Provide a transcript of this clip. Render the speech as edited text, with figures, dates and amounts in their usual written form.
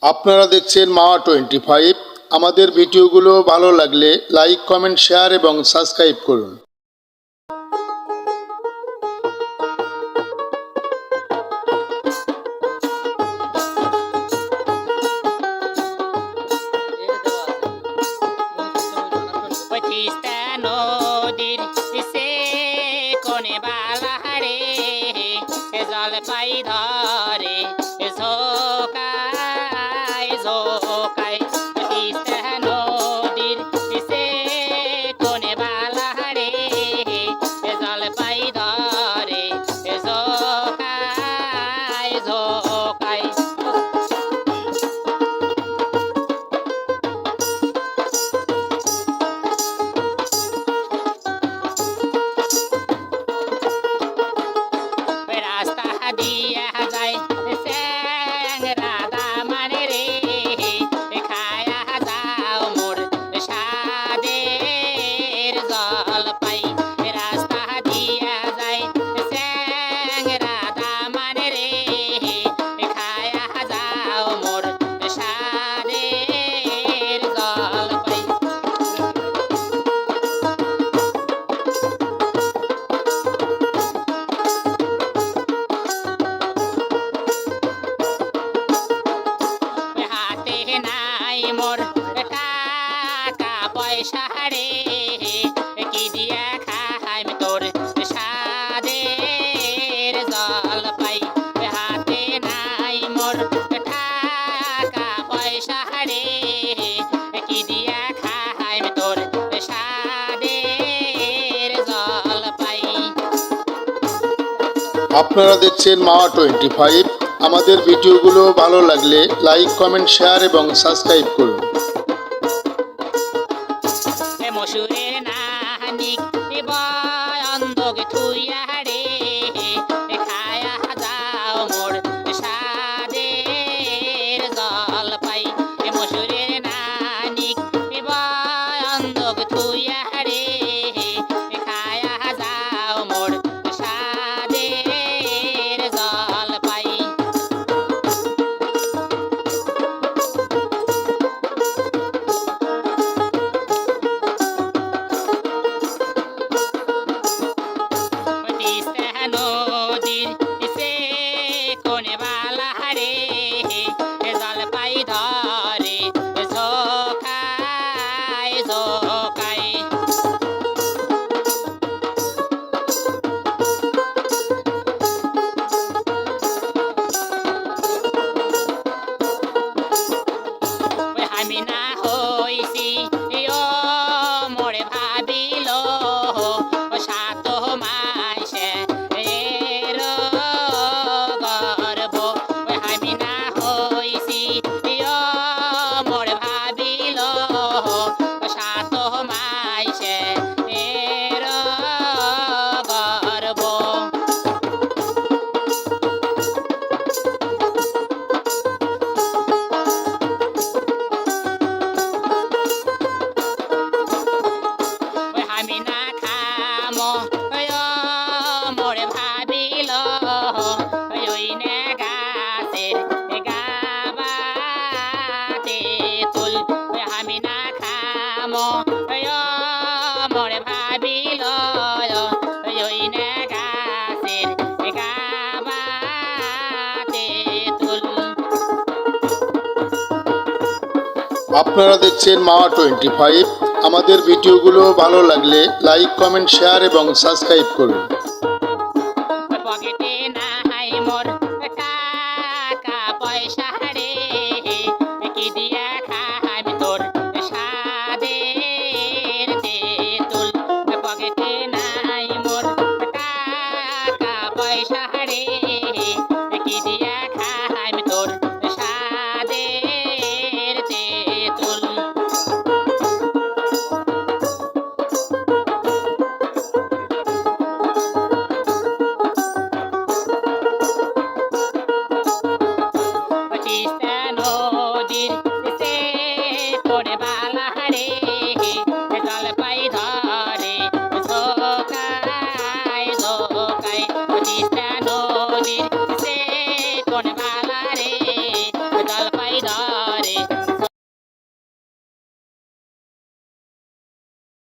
আপনারা দেখছেন মাওয়া 25। আমাদের ভিডিওগুলো ভালো লাগলে লাইক, কমেন্ট, শেয়ার এবং সাবস্ক্রাইব করুন। তিস্তা নদীর সে কোনে বালাহারে জলপাই ধরে ঝোকায় ঝোকায় তিস্তা নদীর সে কোনে বালাহারে জলপাই ধরে ঝোকায় ঝোকায় রাস্তা দিয়া যায় স্যাংরা দামানে রে খায়া যাও মোর সাদের জলপাই রাস্তা দিয়া যায় স্যাংরা দামানে রে খায়া যাও মোর সাদের জলপাই হাতে নাই মোর টাকা পয়সা রে কি দিয়া খাইম তোর সাদের জলপাই হাতে নাই মোর টাকা পয়সা রে কি দিয়া খাইম তোর সাদের জলপাই আপনারা দেখছেন মাওয়া 25। আমাদের ভিডিওগুলো ভালো লাগলে লাইক, কমেন্ট, শেয়ার এবং সাবস্ক্রাইব করুন। মসুরের নাহানিক বয়ন্দক থুইয়া রে খায়া যাও মোর সাদের জলপাই মসুরের নাহানিক বয়ন্দক থুইয়া রে খায়া যাও মোর সাদের জলপাই তিস্তা নদীর সে কোনে বালাহারে জলপাই ধরে ঝোকায় ঝোকায় আমি না হইছি ও মোরে ভাবিল সাত মাসে এর গর্ব আমি না হইছি ও মোরে ভাবিল সাত মাসে এর গর্ব আমি না খামো মোরে ভাবিল ওই নে গাছের গাবাতে তুল আমি না খামো মোরে ভাবিল ওই নে গাছের গাবাতে তুল আপনারা দেখছেন মাওয়া 25। আমাদের ভিডিওগুলো ভালো লাগলে লাইক, কমেন্ট, শেয়ার এবং সাবস্ক্রাইব করুন। পকেটে নাই মোর টাকা পয়সা